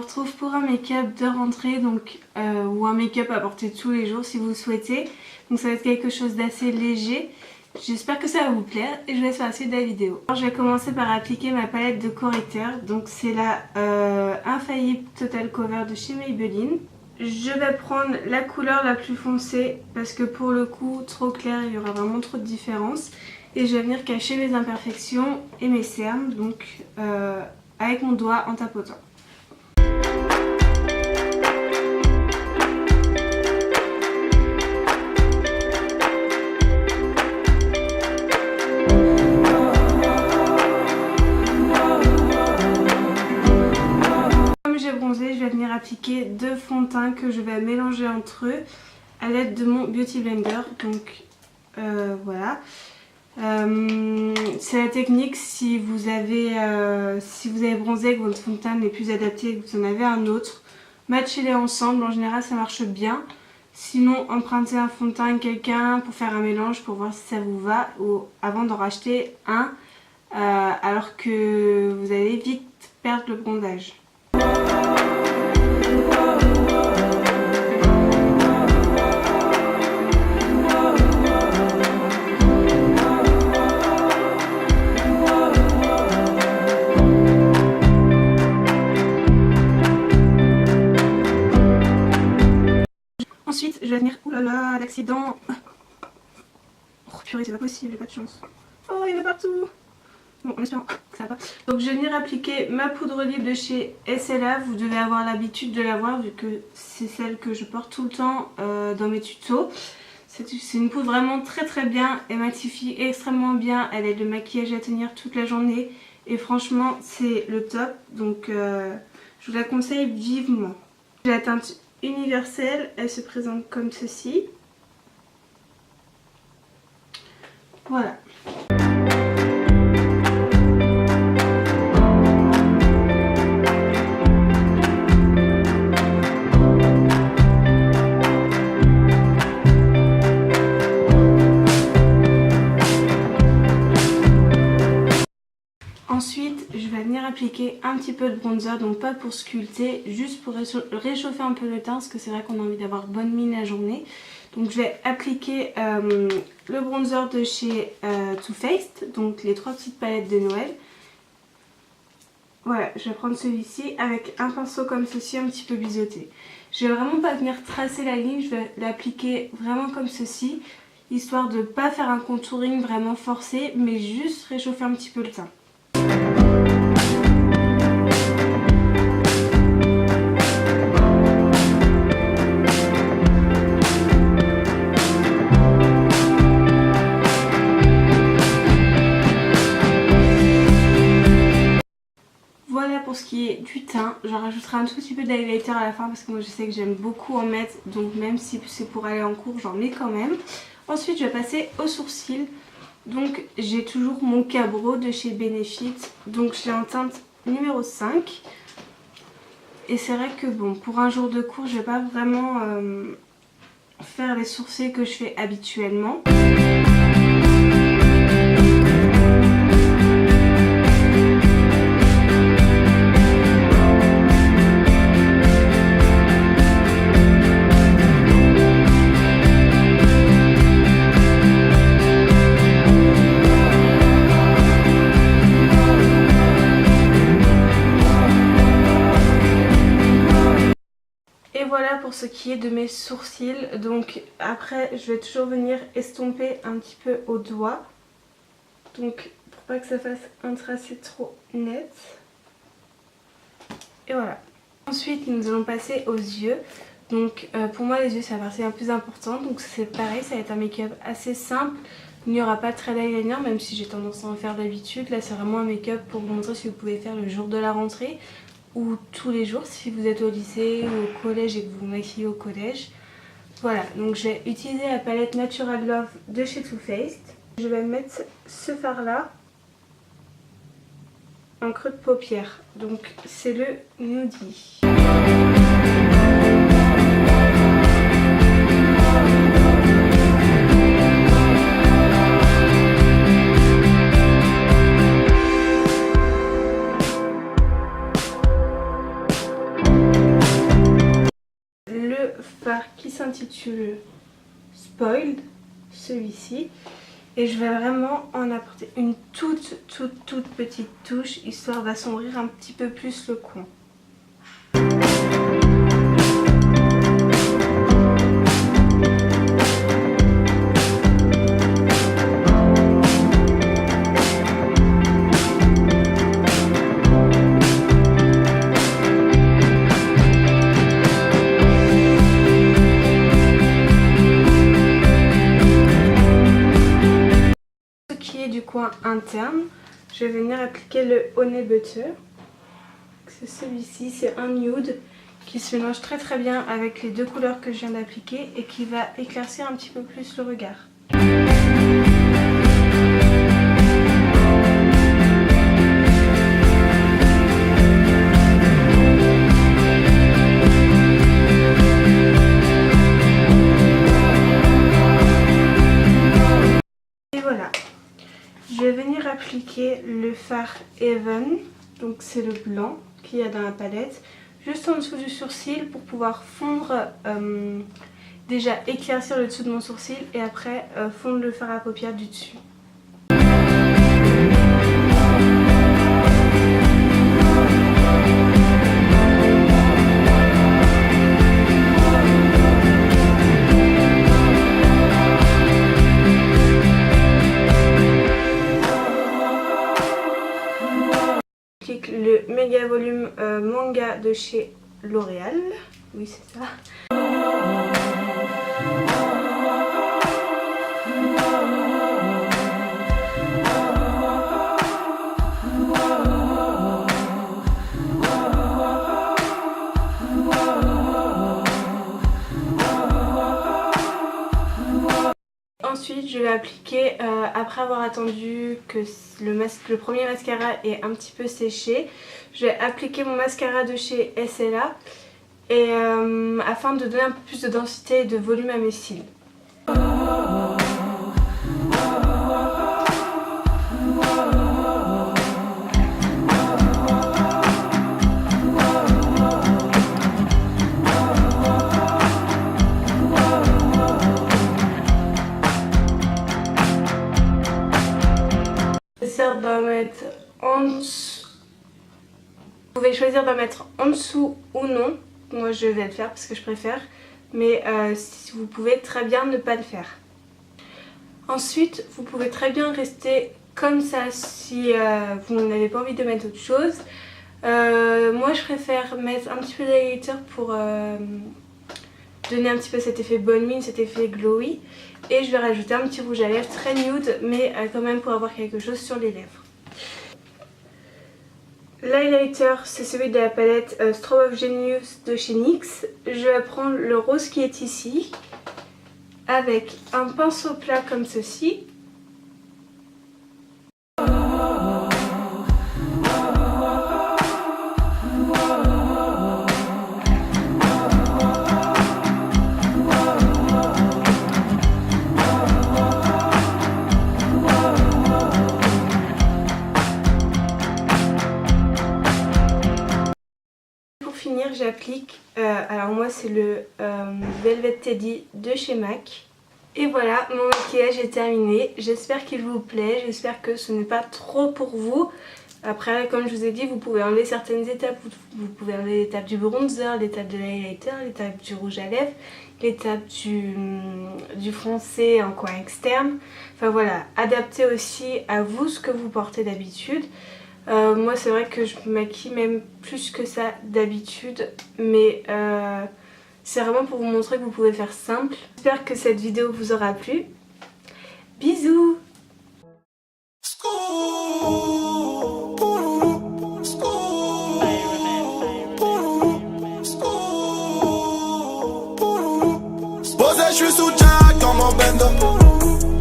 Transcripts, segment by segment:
retrouve pour un make-up de rentrée, donc ou un make-up à porter tous les jours si vous le souhaitez. Donc ça va être quelque chose d'assez léger. J'espère que ça va vous plaire et je vous laisse faire la suite de la vidéo. Alors, je vais commencer par appliquer ma palette de correcteur. Donc c'est la Infaillible Total Cover de chez Maybelline. Je vais prendre la couleur la plus foncée parce que pour le coup trop clair il y aura vraiment trop de différence. Et je vais venir cacher mes imperfections et mes cernes donc avec mon doigt en tapotant. Comme j'ai bronzé, je vais venir appliquer deux fonds de teint que je vais mélanger entre eux à l'aide de mon Beauty Blender. Donc voilà. C'est la technique si vous avez bronzé et que votre fond de teint n'est plus adapté et que vous en avez un autre, matchez-les ensemble, en général ça marche bien. Sinon empruntez un fond de teint à quelqu'un pour faire un mélange pour voir si ça vous va ou avant d'en racheter un alors que vous allez vite perdre le bronzage. Ensuite, je vais venir... Ouh là là, l'accident. Oh purée, c'est pas possible, j'ai pas de chance. Oh, il y en a partout. Bon, en espérant que ça va pas. Donc, je vais venir appliquer ma poudre libre de chez SLA. Vous devez avoir l'habitude de l'avoir vu que c'est celle que je porte tout le temps dans mes tutos. C'est une poudre vraiment très bien. Elle matifie extrêmement bien. Elle aide le maquillage à tenir toute la journée. Et franchement, c'est le top. Donc, je vous la conseille vivement. J'ai la teinte universelle, elle se présente comme ceci. Voilà. Ensuite, je vais venir appliquer un petit peu de bronzer, donc pas pour sculpter, juste pour réchauffer un peu le teint, parce que c'est vrai qu'on a envie d'avoir bonne mine la journée. Donc je vais appliquer le bronzer de chez Too Faced, donc les trois petites palettes de Noël. Voilà, je vais prendre celui-ci avec un pinceau comme ceci, un petit peu biseauté. Je vais vraiment pas venir tracer la ligne, je vais l'appliquer vraiment comme ceci, histoire de pas faire un contouring vraiment forcé, mais juste réchauffer un petit peu le teint. Voilà pour ce qui est du teint. Je rajouterai un tout petit peu d'highlighter à la fin parce que moi je sais que j'aime beaucoup en mettre, donc même si c'est pour aller en cours j'en mets quand même. Ensuite je vais passer aux sourcils. Donc j'ai toujours mon Cabro de chez Benefit, donc je l'ai en teinte numéro 5. Et c'est vrai que bon, pour un jour de cours je vais pas vraiment faire les sourcils que je fais habituellement. Voilà pour ce qui est de mes sourcils. Donc après je vais toujours venir estomper un petit peu au doigt, donc pour pas que ça fasse un tracé trop net. Et voilà. Ensuite nous allons passer aux yeux. Donc pour moi les yeux c'est la partie la plus importante, donc c'est pareil, ça va être un make-up assez simple. Il n'y aura pas de trait d'eyeliner même si j'ai tendance à en faire d'habitude. Là c'est vraiment un make-up pour vous montrer ce que vous pouvez faire le jour de la rentrée ou tous les jours si vous êtes au lycée ou au collège et que vous vous maquillez au collège. Voilà, donc je vais utiliser la palette Natural Love de chez Too Faced. Je vais mettre ce fard là en creux de paupière, donc c'est le Nudie. fard qui s'intitule Spoiled, celui-ci. Et je vais vraiment en apporter une toute petite touche, histoire d'assombrir un petit peu plus le coin. Du coin interne, je vais venir appliquer le Honey Butter. C'est celui-ci, c'est un nude qui se mélange très bien avec les deux couleurs que je viens d'appliquer et qui va éclaircir un petit peu plus le regard. Et voilà. Je vais venir appliquer le fard Even, donc c'est le blanc qu'il y a dans la palette, juste en dessous du sourcil pour pouvoir fondre, déjà éclaircir le dessous de mon sourcil et après fondre le fard à paupières du dessus. Le méga volume manga de chez L'Oréal, oui c'est ça. Ensuite je vais appliquer, après avoir attendu que le premier mascara est un petit peu séché, je vais appliquer mon mascara de chez SLA et, afin de donner un peu plus de densité et de volume à mes cils. D'en mettre en dessous. Vous pouvez choisir d'en mettre en dessous ou non. Moi je vais le faire parce que je préfère, mais vous pouvez très bien ne pas le faire. Ensuite vous pouvez très bien rester comme ça si vous n'avez pas envie de mettre autre chose. Moi je préfère mettre un petit peu d'highlighter pour donner un petit peu cet effet bonne mine, cet effet glowy. Et je vais rajouter un petit rouge à lèvres très nude, mais quand même pour avoir quelque chose sur les lèvres. L'highlighter, c'est celui de la palette Strobe of Genius de chez NYX. Je vais prendre le rose qui est ici, avec un pinceau plat comme ceci. J'applique, alors moi c'est le Velvet Teddy de chez MAC. Et voilà, mon maquillage est terminé. J'espère qu'il vous plaît, j'espère que ce n'est pas trop pour vous. Après, comme je vous ai dit, vous pouvez enlever certaines étapes. Vous pouvez enlever l'étape du bronzer, l'étape de l'highlighter, l'étape du rouge à lèvres, l'étape du foncé en coin externe. Enfin voilà, adaptez aussi à vous ce que vous portez d'habitude. Moi c'est vrai que je me maquille même plus que ça d'habitude, mais c'est vraiment pour vous montrer que vous pouvez faire simple. J'espère que cette vidéo vous aura plu. Bisous! Je suis sous Jack dans mon bendo.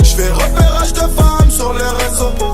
Je fais repérage de femmes sur les réseaux.